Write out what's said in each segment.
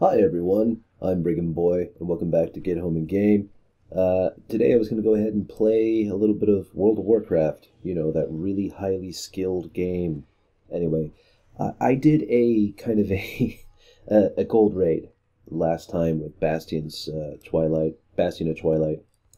Hi everyone, I'm Brigham Boy, and welcome back to Get Home and Game. Today I was going to go ahead and play a little bit of World of Warcraft, you know, that really highly skilled game. Anyway, I did a kind of a gold raid last time with Bastion of Twilight,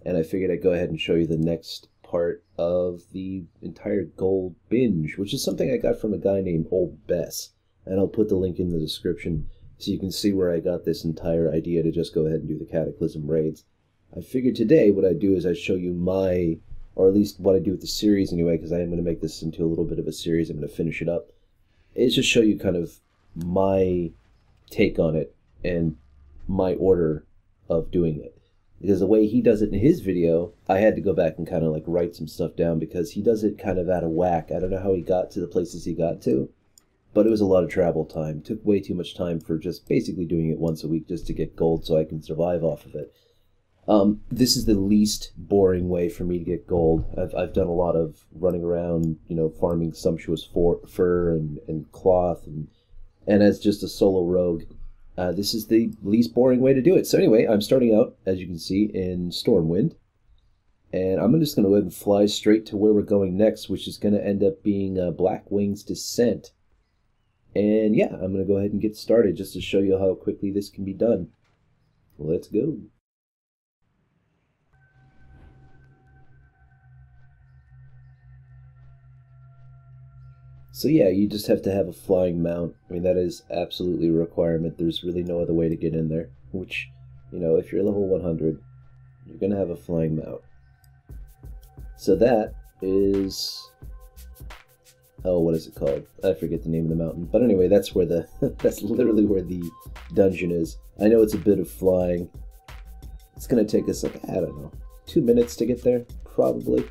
and I figured I'd go ahead and show you the next part of the entire gold binge, which is something I got from a guy named Old Bess, and I'll put the link in the description so you can see where I got this entire idea to just go ahead and do the Cataclysm raids. I figured today what I'd do is I'd show you my, or at least what I do with the series anyway, because I am going to make this into a little bit of a series. I'm going to finish it up. It's just show you kind of my take on it and my order of doing it. Because the way he does it in his video, I had to go back and kind of like write some stuff down because he does it kind of out of whack. I don't know how he got to the places he got to. But it was a lot of travel time. It took way too much time for just basically doing it once a week just to get gold so I can survive off of it. This is the least boring way for me to get gold. I've done a lot of running around, you know, farming sumptuous fur and cloth, and as just a solo rogue, this is the least boring way to do it. So anyway, I'm starting out, as you can see, in Stormwind. And I'm just going to go ahead and fly straight to where we're going next, which is going to end up being Blackwing Descent. And yeah, I'm going to go ahead and get started just to show you how quickly this can be done. Let's go. So yeah, you just have to have a flying mount. I mean, that is absolutely a requirement. There's really no other way to get in there. Which, you know, if you're level 100, you're going to have a flying mount. So that is... oh, what is it called? I forget the name of the mountain. But anyway, that's where that's literally where the dungeon is. I know it's a bit of flying. It's going to take us, like, I don't know, 2 minutes to get there, probably.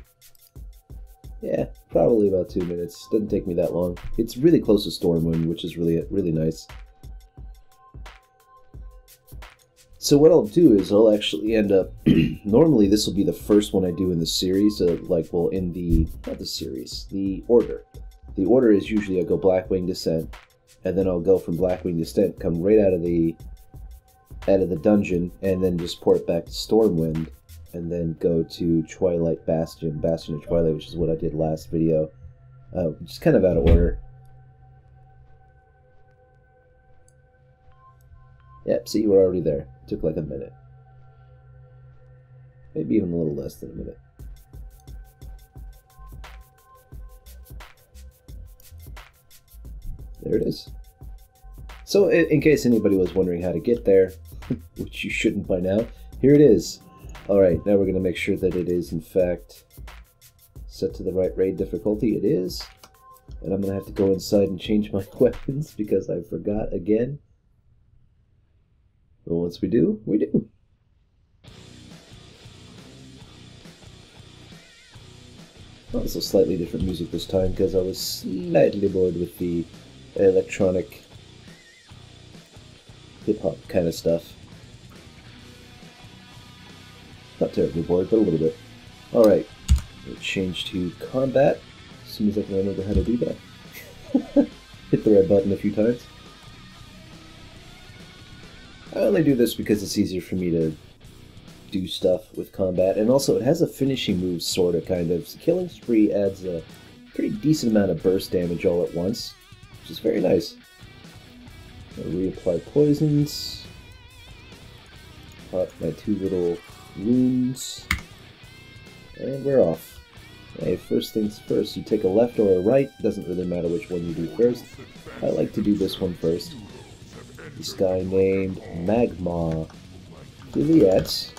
Yeah, probably about 2 minutes. Doesn't take me that long. It's really close to Stormwind, which is really not So what I'll do is I'll actually end up... normally this will be the first one I do in the series, not the series, the order. The order is usually I go Blackwing Descent, and then I'll go from Blackwing Descent, come right out of the dungeon, and then just port back to Stormwind, and then go to Twilight Bastion of Twilight, which is what I did last video. Just kind of out of order. Yep, see, we're already there. It took like a minute. Maybe even a little less than a minute. There it is. So, in case anybody was wondering how to get there, which you shouldn't by now, here it is. Alright, now we're going to make sure that it is, in fact, set to the right raid difficulty. It is. And I'm going to have to go inside and change my weapons because I forgot again. But once we do, we do. Also slightly different music this time because I was slightly bored with the electronic hip-hop kind of stuff. Not terribly bored, but a little bit. Alright, we'll change to combat as soon as I can remember how to do that. Hit the red button a few times. I only do this because it's easier for me to do stuff with combat, and also it has a finishing move, sort of, kind of. So Killing Spree adds a pretty decent amount of burst damage all at once, which is very nice. I'll reapply poisons. Pop my 2 little wounds. And we're off. Okay, first things first, you take a left or a right. Doesn't really matter which one you do first. I like to do this one first. This guy named Magma Juliet,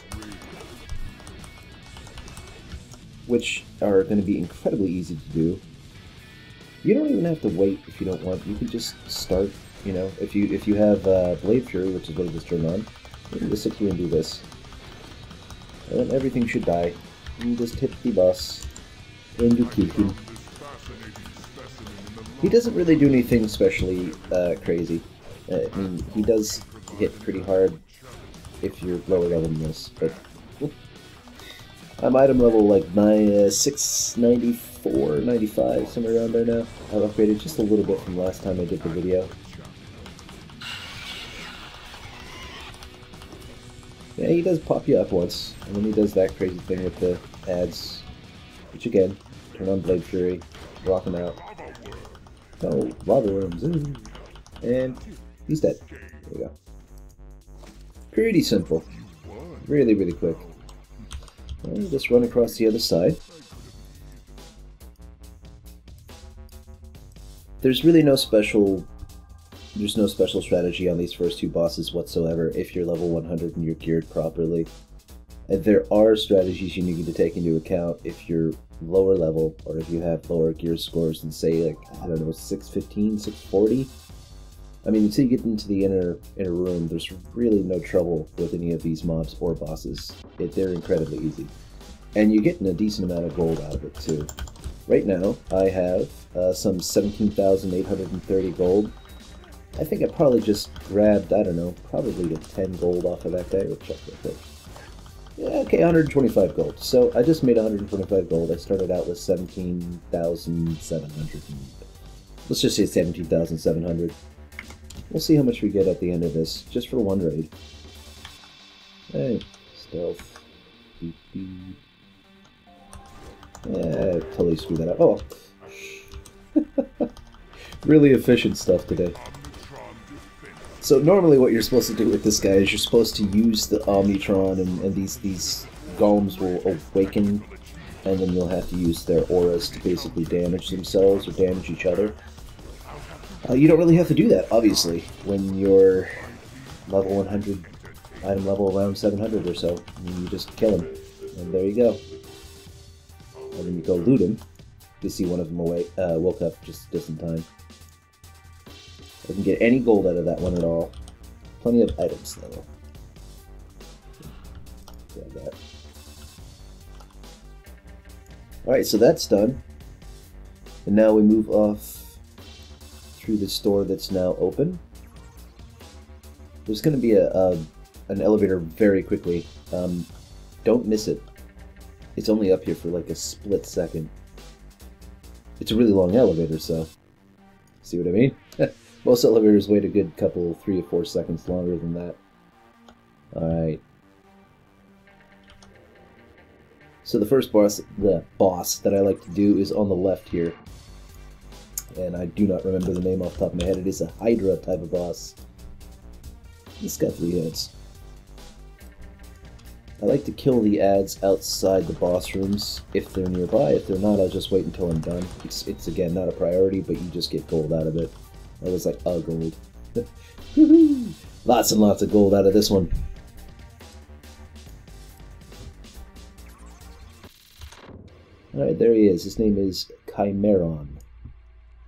which are going to be incredibly easy to do. You don't even have to wait if you don't want. You can just start. You know, if you have Blade Fury, which is what I just turned on, you can just sit here and do this, and then everything should die. You just hit the boss, and you keep him. He doesn't really do anything especially crazy. I mean, he does hit pretty hard if you're lower level than this, but I'm item level like 694, 95, somewhere around there now. I've upgraded just a little bit from last time I did the video. Yeah, he does pop you up once, and then he does that crazy thing with the ads, which again, turn on Blade Fury, rock him out. Oh, lava worms, and he's dead. There we go. Pretty simple. Really, really quick. And just run across the other side. There's really no special strategy on these first two bosses whatsoever if you're level 100 and you're geared properly. And there are strategies you need to take into account if you're lower level or if you have lower gear scores than, say, like, I don't know, 615, 640. I mean, until you get into the inner room, there's really no trouble with any of these mobs or bosses. They're incredibly easy. And you're getting a decent amount of gold out of it, too. Right now, I have some 17,830 gold. I think I probably just grabbed, I don't know, probably the 10 gold off of that guy. We'll check real quick. Yeah, okay, 125 gold. So I just made 125 gold. I started out with 17,700. Let's just say 17,700. We'll see how much we get at the end of this, just for one raid. Hey, stealth. Beep, beep. Yeah, I totally screwed that up. Oh, really efficient stuff today. So normally what you're supposed to do with this guy is you're supposed to use the Omnitron, and these golems will awaken, and then you'll have to use their auras to basically damage themselves or damage each other. You don't really have to do that, obviously, when you're level 100, item level around 700 or so. You just kill him, and there you go. And then you go loot him. You see one of them woke up just in time. I didn't get any gold out of that one at all. Plenty of items, though. Grab that. Alright, so that's done. And now we move off through the store that's now open. There's going to be an elevator very quickly. Don't miss it. It's only up here for like a split second. It's a really long elevator, so... See what I mean? Most elevators wait a good couple, 3 or 4 seconds longer than that. Alright. So the first boss that I like to do is on the left here. And I do not remember the name off the top of my head. It is a Hydra type of boss. It's got 3 heads. I like to kill the ads outside the boss rooms if they're nearby. If they're not, I'll just wait until I'm done. It's again, not a priority, but you just get gold out of it. I was like, oh, gold. Woohoo! Lots and lots of gold out of this one. Alright, there he is. His name is Chimera.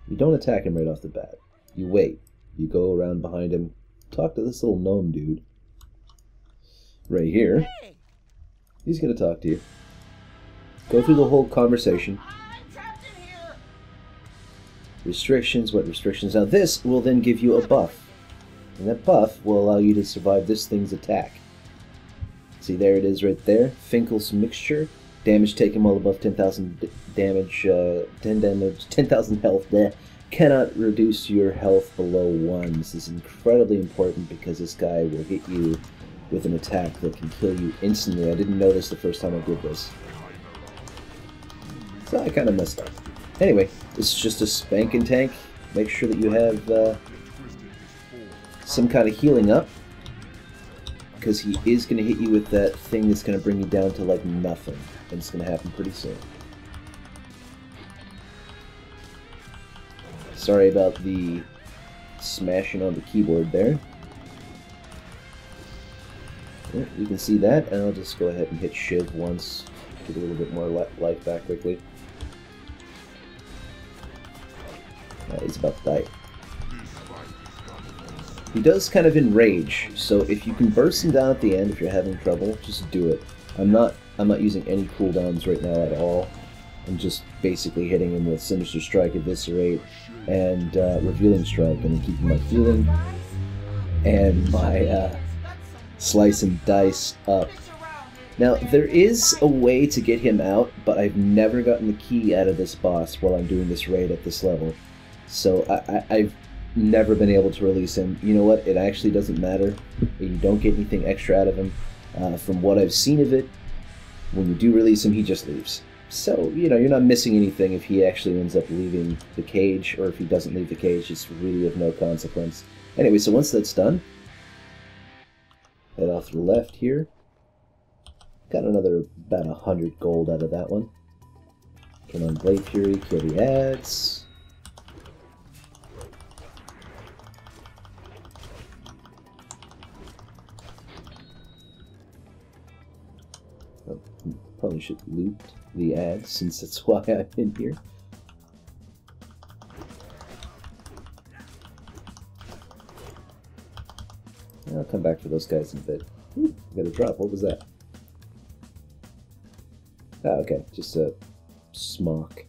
You don't attack him right off the bat. You wait. You go around behind him. Talk to this little gnome dude. Right here. He's gonna talk to you. Go through the whole conversation. Restrictions, what restrictions? Now this will then give you a buff. And that buff will allow you to survive this thing's attack. See, there it is right there. Finkel's Mixture. Damage taken while above 10,000 damage, 10,000 health. Bleh. Cannot reduce your health below 1. This is incredibly important because this guy will hit you with an attack that can kill you instantly. I didn't notice the first time I did this. So I kind of messed up. Anyway, this is just a spanking tank. Make sure that you have some kind of healing up, because he is going to hit you with that thing that's going to bring you down to like nothing. And it's going to happen pretty soon. Sorry about the smashing on the keyboard there. Yeah, you can see that, and I'll just go ahead and hit Shiv once. Get a little bit more life back quickly. He's about to die. He does kind of enrage, so if you can burst him down at the end if you're having trouble, just do it. I'm not using any cooldowns right now at all. I'm just basically hitting him with Sinister Strike, Eviscerate, and Revealing Strike, and I'm keeping my healing and my Slice and Dice up. Now, there is a way to get him out, but I've never gotten the key out of this boss while I'm doing this raid at this level. So I've never been able to release him. You know what? It actually doesn't matter. You don't get anything extra out of him. From what I've seen of it, when you do release him, he just leaves. So, you know, you're not missing anything if he actually ends up leaving the cage, or if he doesn't leave the cage, it's really of no consequence. Anyway, so once that's done, head off to the left here. Got another about 100 gold out of that one. Turn on Blade Fury, kill the ads. Oh, probably should loot the ads since that's why I'm in here. I'll come back for those guys in a bit. Ooh, got a drop. What was that? Ah, okay. Just a smock.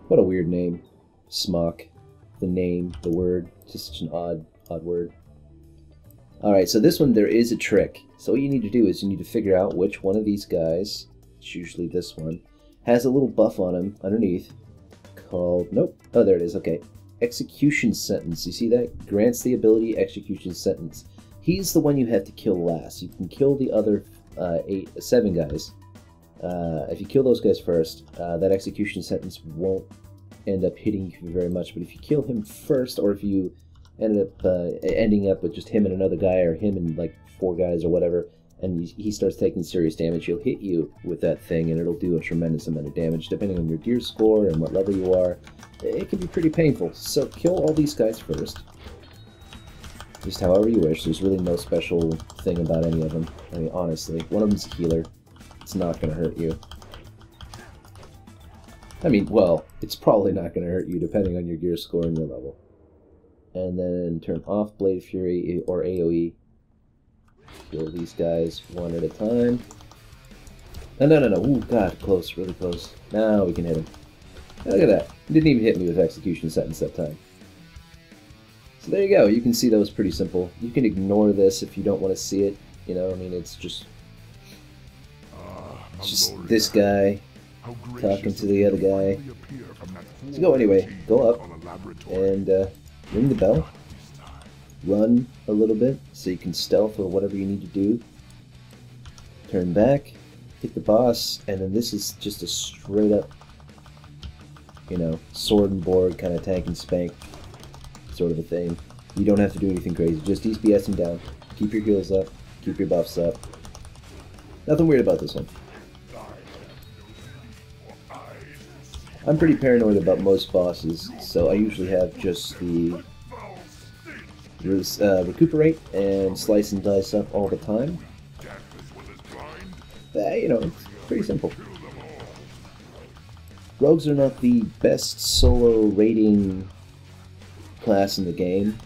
What a weird name. Smock. The name, the word. Just such an odd word. Alright, so this one, there is a trick. So what you need to do is you need to figure out which one of these guys, it's usually this one, has a little buff on him underneath called, nope, oh there it is, okay. Execution Sentence, you see that? Grants the ability Execution Sentence. He's the one you have to kill last. You can kill the other 7 guys. If you kill those guys first, that Execution Sentence won't end up hitting you very much, but if you kill him first, or if you ending up with just him and another guy, or him and like 4 guys or whatever, and he starts taking serious damage, he'll hit you with that thing, and it'll do a tremendous amount of damage, depending on your gear score and what level you are. It can be pretty painful, so kill all these guys first. Just however you wish. There's really no special thing about any of them. I mean, honestly, one of them's a healer. It's not going to hurt you. I mean, well, it's probably not going to hurt you depending on your gear score and your level. And then turn off Blade Fury or AoE. Kill these guys one at a time. No. Ooh, God, close, really close. Now we can hit him. Look at that. He didn't even hit me with Execution Sentence that time. So there you go. You can see that was pretty simple. You can ignore this if you don't want to see it. You know, I mean, it's just this guy talking to the other guy. So go anyway. Go up and ring the bell. Run a little bit so you can stealth or whatever you need to do. Turn back, hit the boss, and then this is just a straight up, you know, sword and board kind of tank and spank sort of a thing. You don't have to do anything crazy. Just DPS him down. Keep your heals up. Keep your buffs up. Nothing weird about this one. I'm pretty paranoid about most bosses, so I usually have just the recuperate and slice and dice up all the time. You know, it's pretty simple. Rogues are not the best solo raiding class in the game,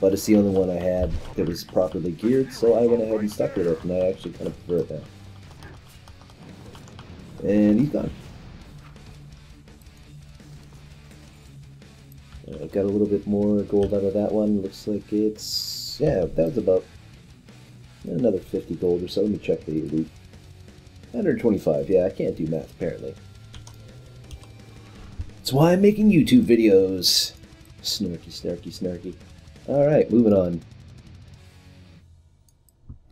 but it's the only one I had that was properly geared, so I went ahead and stuck with it, and I actually kind of prefer it now. And he's gone. I got a little bit more gold out of that one. Looks like it's, yeah, that was about another 50 gold or so. Let me check the loot. 125, yeah, I can't do math apparently. That's why I'm making YouTube videos. Snarky, snarky, snarky. Alright, moving on.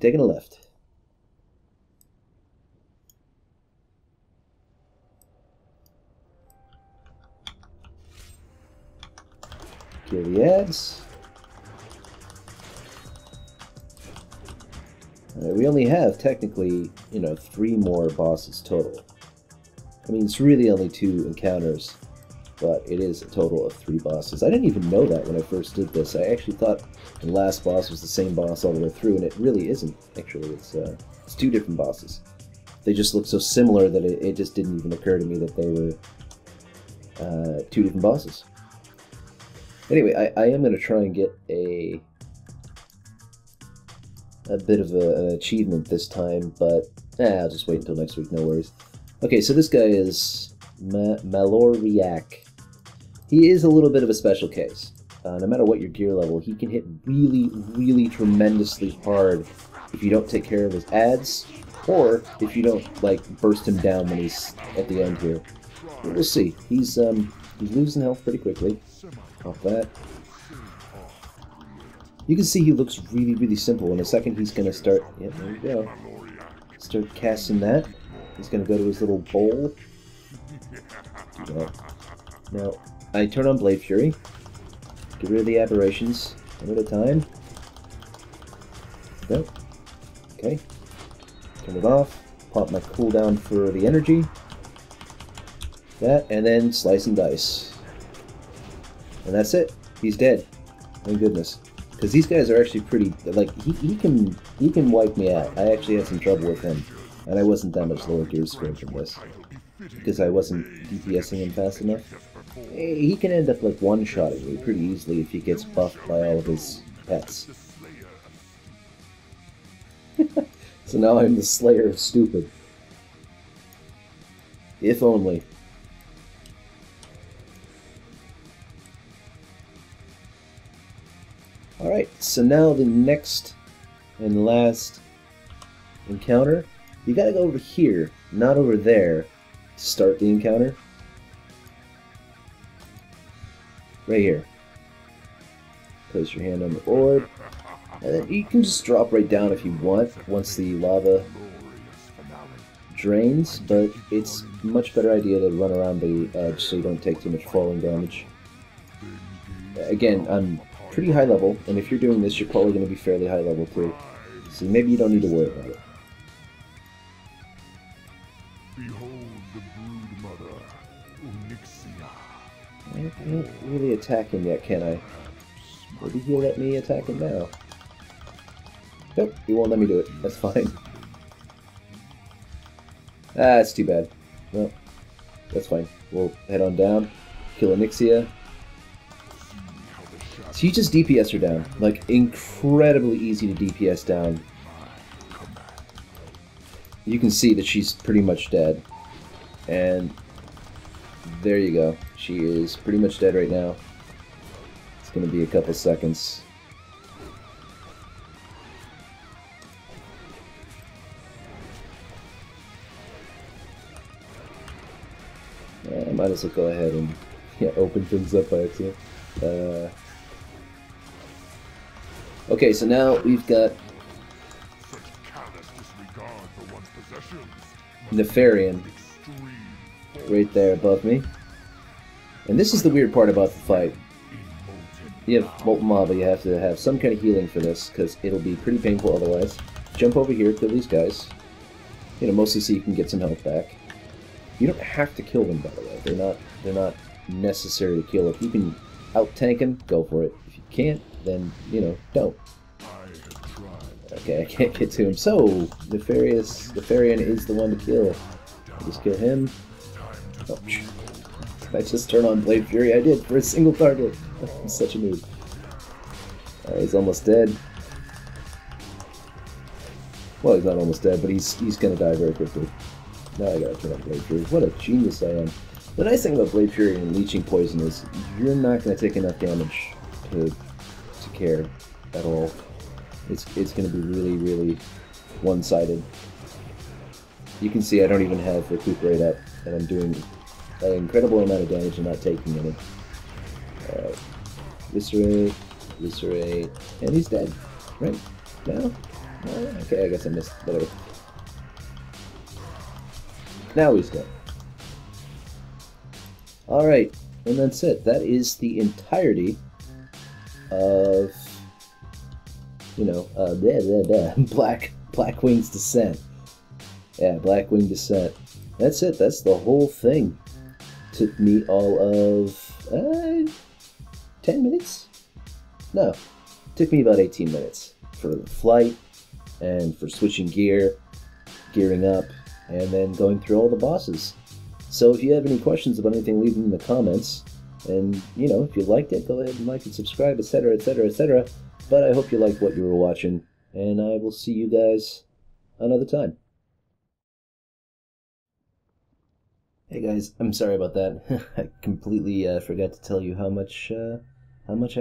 Taking a left. Kill the ads. We only have, technically, you know, 3 more bosses total. I mean, it's really only 2 encounters, but it is a total of 3 bosses. I didn't even know that when I first did this. I actually thought the last boss was the same boss all the way through, and it really isn't, actually. It's 2 different bosses. They just look so similar that it just didn't even occur to me that they were 2 different bosses. Anyway, I am going to try and get a bit of an achievement this time, but I'll just wait until next week, no worries. Okay, so this guy is Maloriak. He is a little bit of a special case. No matter what your gear level, he can hit really, really tremendously hard if you don't take care of his ads, or if you don't, like, burst him down when he's at the end here. But we'll see. He's losing health pretty quickly. Off that. You can see he looks really, really simple. In a second, he's going to start... Yeah, there you go. Start casting that. He's going to go to his little bowl. Now, I turn on Blade Fury. Get rid of the aberrations. One at a time. Yep. Okay. Turn it off. Pop my cooldown for the energy. That, and then slice and dice. And that's it. He's dead. Thank goodness. Because these guys are actually pretty... Like, he can wipe me out. I actually had some trouble with him. And I wasn't that much lower gear score from this. Because I wasn't DPSing him fast enough. He can end up, like, one-shotting me pretty easily if he gets buffed by all of his pets. So now I'm the Slayer of Stupid. If only. Alright, so now the next and last encounter, you gotta go over here, not over there, to start the encounter. Right here. Place your hand on the orb, and then you can just drop right down if you want, once the lava drains, but it's a much better idea to run around the edge so you don't take too much falling damage. Again, I'm pretty high level, and if you're doing this, you're probably going to be fairly high level too. So maybe you don't need to worry about it. Behold the brood mother, I can't really attack him yet, can I? Maybe he'll let me attack him now. Nope, he won't let me do it. That's fine. Ah, that's too bad. Well, that's fine. We'll head on down, kill Onyxia. So you just DPS her down. Like, incredibly easy to DPS down. You can see that she's pretty much dead. And there you go. She is pretty much dead right now. It's going to be a couple seconds. I might as well go ahead and open things up by accident. Okay, so now we've got Nefarious right there above me. And this is the weird part about the fight. You have Molten Lava, you have to have some kind of healing for this, because it'll be pretty painful otherwise. Jump over here, kill these guys. Mostly so you can get some health back. You don't have to kill them, by the way. They're not necessary to kill. If you can out-tank them, go for it. If you can't, then, don't. Okay, I can't get to him. So, Nefarious is the one to kill. Just kill him. Oh, did I just turn on Blade Fury? I did, for a single target. I'm such a noob. Alright, he's almost dead. Well, he's not almost dead, but he's gonna die very quickly. Now I gotta turn on Blade Fury. What a genius I am. The nice thing about Blade Fury and Leeching Poison is you're not gonna take enough damage to care at all. It's gonna be really, really one-sided. You can see I don't even have Recuperate up, and I'm doing an incredible amount of damage and not taking any. Alright. Viscerate, and he's dead. Right? No? Okay, I guess I missed. Whatever. Now he's dead. Alright, and that's it. That is the entirety of, Blackwing's Descent. Yeah, Blackwing Descent. That's it. That's the whole thing. Took me all of 10 minutes? No. Took me about 18 minutes for the flight and for switching gear, gearing up, and then going through all the bosses. So if you have any questions about anything, leave them in the comments. And, if you liked it, go ahead and like and subscribe, etc., etc., etc. But I hope you liked what you were watching, and I will see you guys another time. Hey guys, I'm sorry about that. I completely forgot to tell you how much I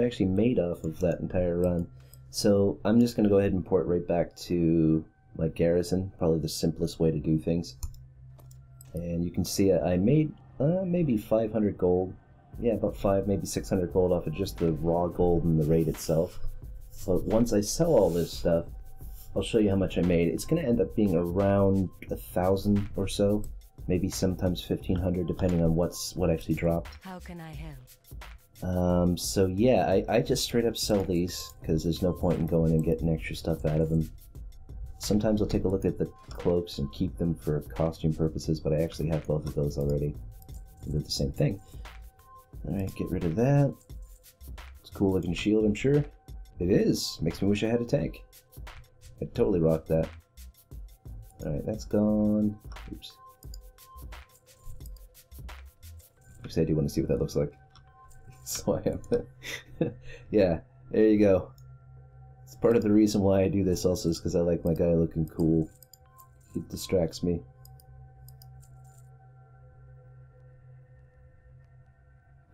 actually made off of that entire run. So I'm just gonna go ahead and port right back to my garrison, probably the simplest way to do things. And you can see I made maybe 500 gold. Yeah, about 5, maybe 600 gold off of just the raw gold and the raid itself. But once I sell all this stuff, I'll show you how much I made. It's going to end up being around 1,000 or so, maybe sometimes 1,500, depending on what actually dropped. How can I help? So yeah, I just straight up sell these, because there's no point in going and getting extra stuff out of them. Sometimes I'll take a look at the cloaks and keep them for costume purposes, but I actually have both of those already. They're the same thing. Alright, get rid of that. It's a cool looking shield, I'm sure. It is! Makes me wish I had a tank. I'd totally rock that. Alright, that's gone. Oops. Actually, I do want to see what that looks like. So I am. Yeah, there you go. It's part of the reason why I do this also is because I like my guy looking cool. It distracts me.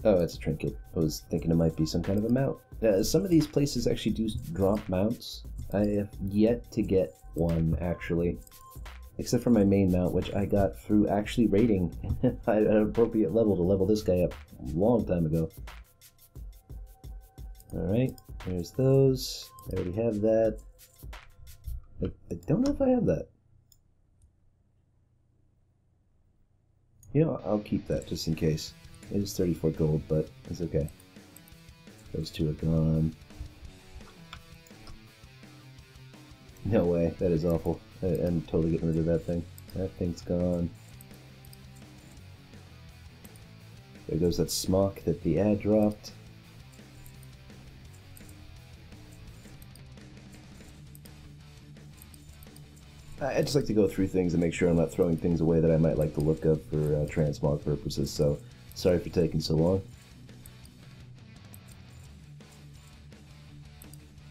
Oh, it's a trinket. I was thinking it might be some kind of a mount. Some of these places actually do drop mounts. I have yet to get one, actually. Except for my main mount, which I got through actually raiding at an appropriate level to level this guy up a long time ago. Alright, there's those. I already have that. I don't know if I have that. You know, I'll keep that just in case. It is 34 gold, but it's okay. Those two are gone. No way, that is awful. I'm totally getting rid of that thing. That thing's gone. There goes that smock that the ad dropped. I just like to go through things and make sure I'm not throwing things away that I might like the look of for transmog purposes, so sorry for taking so long.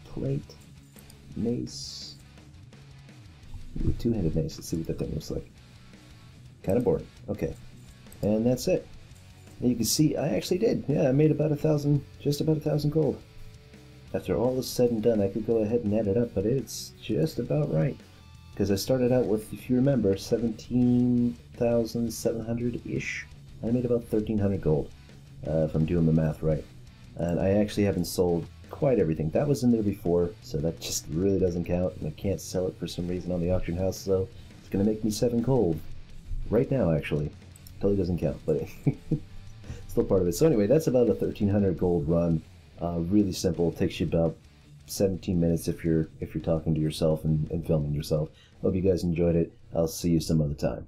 Plate. Mace. Ooh, two-handed mace. Let's see what that thing looks like. Kind of boring. Okay. And that's it. And you can see I actually did. Yeah, I made about 1,000, just about 1,000 gold. After all is said and done, I could go ahead and add it up, but it's just about right. Because I started out with, if you remember, 17,700-ish. I made about 1,300 gold, if I'm doing the math right. And I actually haven't sold quite everything. That was in there before, so that just really doesn't count. And I can't sell it for some reason on the auction house, so it's going to make me 7 gold. Right now, actually. Totally doesn't count, but still part of it. So anyway, that's about a 1,300 gold run. Really simple. It takes you about 17 minutes if you're talking to yourself and filming yourself. Hope you guys enjoyed it. I'll see you some other time.